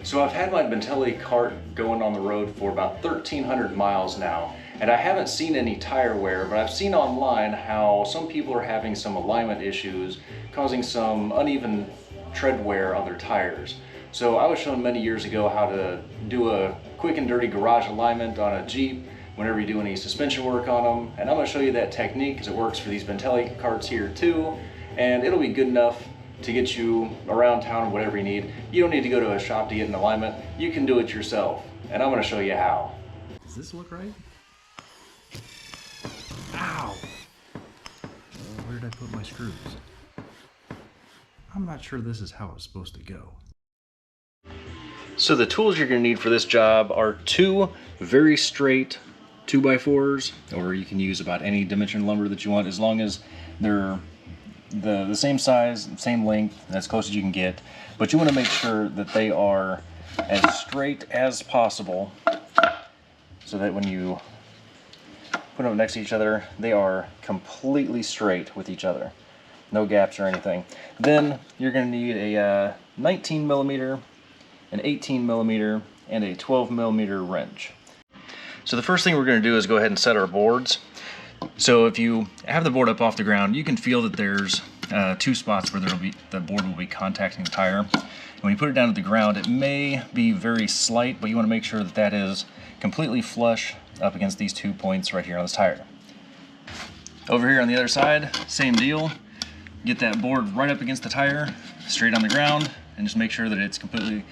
So I've had my Bintelli cart going on the road for about 1,300 miles now, and I haven't seen any tire wear, but I've seen online how some people are having some alignment issues, causing some uneven tread wear on their tires. So I was shown many years ago how to do a quick and dirty garage alignment on a Jeep whenever you do any suspension work on them, and I'm going to show you that technique because it works for these Bintelli carts here too, and it'll be good enough to get you around town or whatever you need. You don't need to go to a shop to get an alignment. You can do it yourself, and I'm going to show you how. Does this look right? Ow! Where did I put my screws? I'm not sure this is how it's supposed to go. So the tools you're going to need for this job are two very straight 2x4s, or you can use about any dimension lumber that you want as long as they're the same size, same length, as close as you can get. But you want to make sure that they are as straight as possible so that when you put them next to each other, they are completely straight with each other. No gaps or anything. Then you're going to need a 19 millimeter, an 18 millimeter, and a 12 millimeter wrench. So the first thing we're going to do is go ahead and set our boards. So if you have the board up off the ground, you can feel that there's two spots where the board will be contacting the tire. When you put it down to the ground, it may be very slight, but you want to make sure that that is completely flush up against these 2 points right here on this tire. Over here on the other side, same deal. Get that board right up against the tire, straight on the ground, and just make sure that it's completely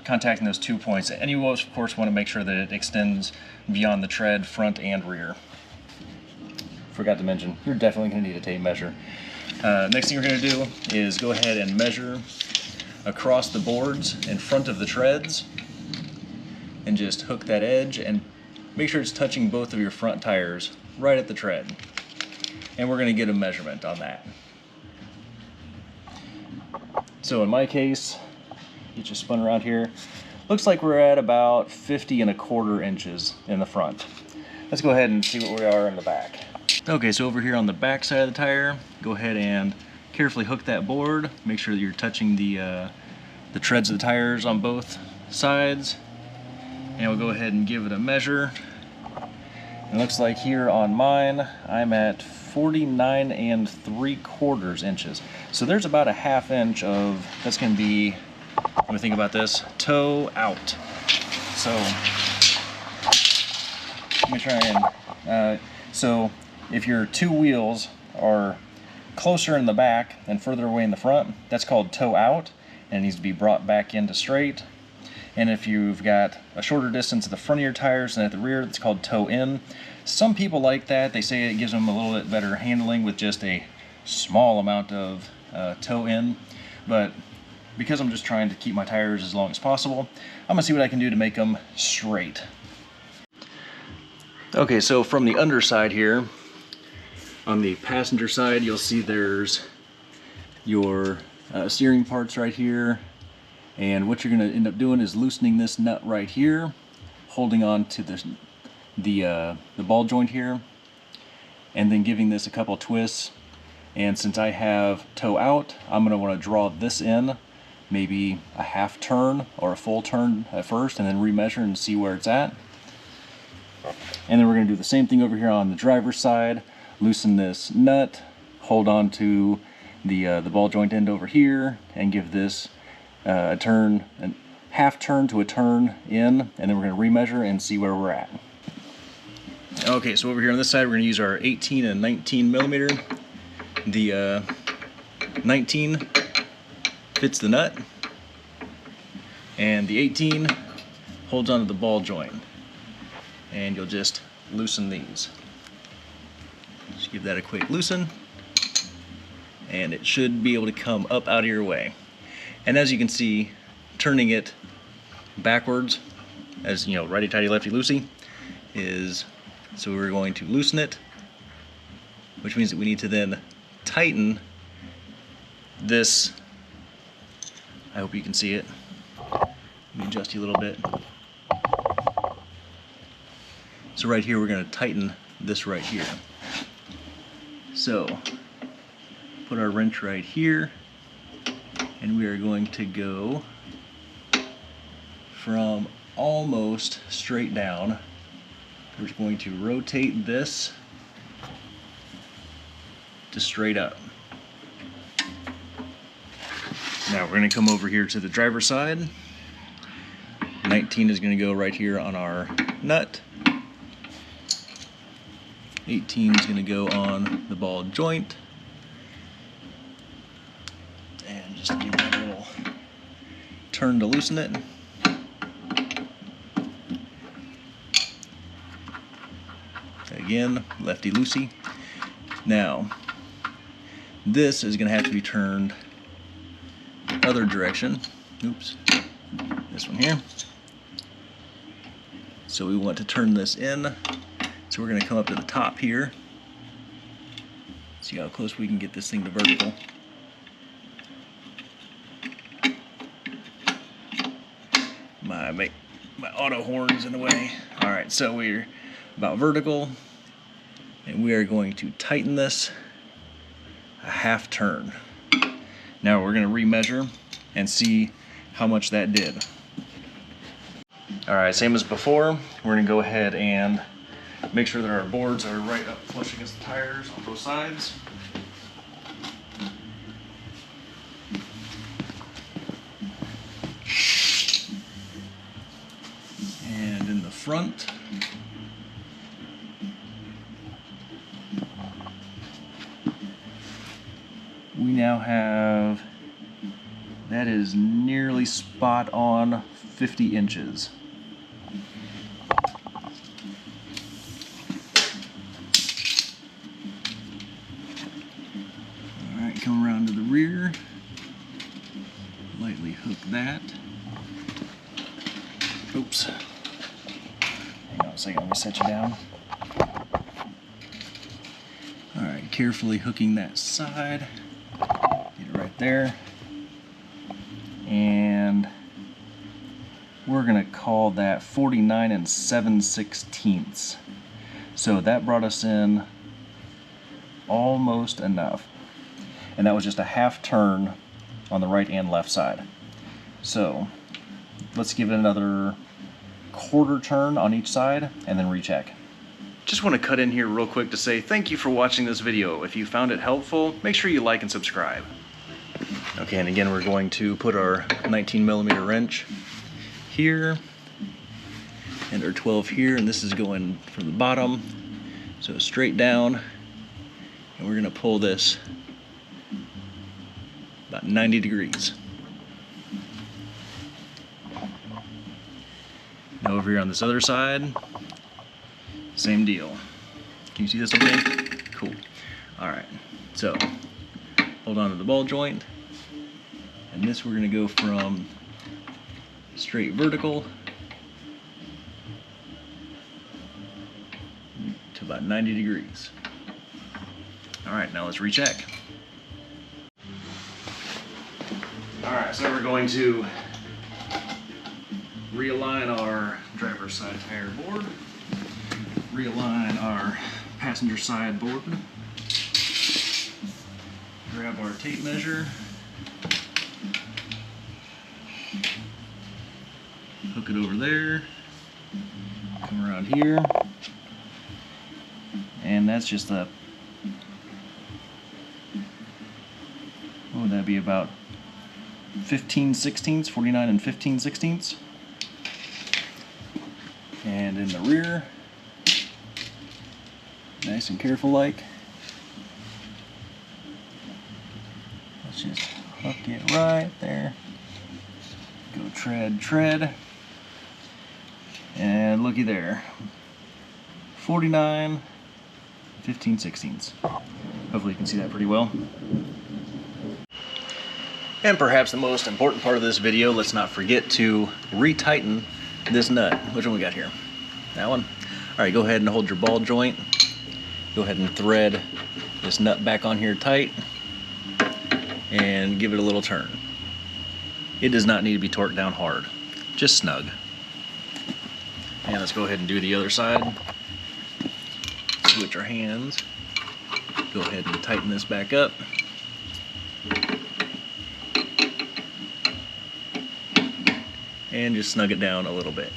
contacting those 2 points. And you of course want to make sure that it extends beyond the tread, front and rear. Forgot to mention, you're definitely going to need a tape measure. Next thing you're going to do is go ahead and measure across the boards in front of the treads, and just hook that edge and make sure it's touching both of your front tires right at the tread. And we're going to get a measurement on that. So in my case, get you spun around here, looks like we're at about 50 1/4 inches in the front. Let's go ahead and see what we are in the back. Okay, so over here on the back side of the tire, go ahead and carefully hook that board. Make sure that you're touching the treads of the tires on both sides. And we'll go ahead and give it a measure. It looks like here on mine, I'm at 49 3/4 inches. So there's about a 1/2 inch of, that's going to be, let me think about this, toe out. So let me try and, so if your two wheels are closer in the back and further away in the front, that's called toe out, and it needs to be brought back into straight. And if you've got a shorter distance at the front of your tires than at the rear, it's called toe in. Some people like that. They say it gives them a little bit better handling with just a small amount of toe in. But because I'm just trying to keep my tires as long as possible, I'm gonna see what I can do to make them straight. Okay, so from the underside here, on the passenger side, you'll see there's your steering parts right here. And what you're going to end up doing is loosening this nut right here, holding on to the ball joint here, and then giving this a couple twists. And since I have toe out, I'm going to want to draw this in, maybe a 1/2 turn or a full turn at first, and then remeasure and see where it's at. And then we're going to do the same thing over here on the driver's side. Loosen this nut, hold on to the ball joint end over here, and give this a turn, a 1/2 turn to a turn in, and then we're going to remeasure and see where we're at. Okay, so over here on this side, we're going to use our 18 and 19 millimeter. The 19 fits the nut, and the 18 holds onto the ball joint. And you'll just loosen these. Just give that a quick loosen, and it should be able to come up out of your way. And as you can see, turning it backwards, as you know, righty tighty lefty loosey, is, so we're going to loosen it, which means that we need to then tighten this. I hope you can see it. Let me adjust you a little bit. So right here, we're going to tighten this right here. So put our wrench right here, and we are going to go from almost straight down. We're going to rotate this to straight up. Now we're going to come over here to the driver's side. 19 is going to go right here on our nut. 18 is going to go on the ball joint. And just give that a little turn to loosen it. Again, lefty loosey. Now, this is going to have to be turned the other direction. Oops. This one here. So we want to turn this in. So we're going to come up to the top here. See how close we can get this thing to vertical. My auto horn's in the way. Alright, so we're about vertical. And we are going to tighten this a half turn. Now we're going to remeasure and see how much that did. Alright, same as before, we're going to go ahead and make sure that our boards are right up flush against the tires on both sides. And in the front, we now have, that is nearly spot on 50 inches. Alright, come around to the rear, lightly hook that. Oops. Hang on a second, let me set you down. Alright, carefully hooking that side. Get it right there. And we're going to call that 49 7/16. So that brought us in almost enough. And that was just a half turn on the right and left side. So let's give it another quarter turn on each side and then recheck. Just want to cut in here real quick to say thank you for watching this video. If you found it helpful, make sure you like and subscribe. Okay, and again we're going to put our 19mm wrench here and our 12 here, and this is going from the bottom, so straight down, and we're going to pull this about 90 degrees. Now over here on this other side, same deal. Can you see this okay? Cool. Alright, so hold on to the ball joint, and this we're going to go from straight vertical to about 90 degrees. Alright, now let's recheck. Alright, so we're going to realign our driver's side tire board, realign our passenger side board, grab our tape measure, hook it over there, come around here, and that's just a, what would that be, about 15/16, 49 15/16. And in the rear, nice and careful like, let's just hook it right there, go tread, and looky there, 49 15/16. Hopefully you can see that pretty well. And perhaps the most important part of this video, let's not forget to retighten this nut. Which one we got here? That one? Alright, go ahead and hold your ball joint. Go ahead and thread this nut back on here tight and give it a little turn. It does not need to be torqued down hard, just snug. And let's go ahead and do the other side. Switch our hands. Go ahead and tighten this back up. and just snug it down a little bit.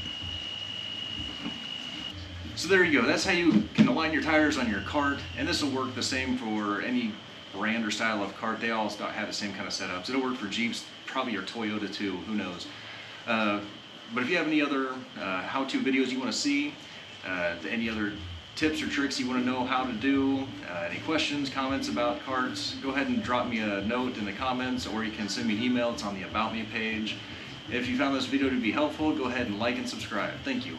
So there you go. That's how you can align your tires on your cart, and this will work the same for any brand or style of cart. They all have the same kind of setups. It'll work for Jeeps, probably your Toyota too, who knows. But if you have any other how-to videos you want to see, any other tips or tricks you want to know how to do, any questions, comments about carts, go ahead and drop me a note in the comments, or you can send me an email. It's on the About Me page. If you found this video to be helpful, go ahead and like and subscribe. Thank you.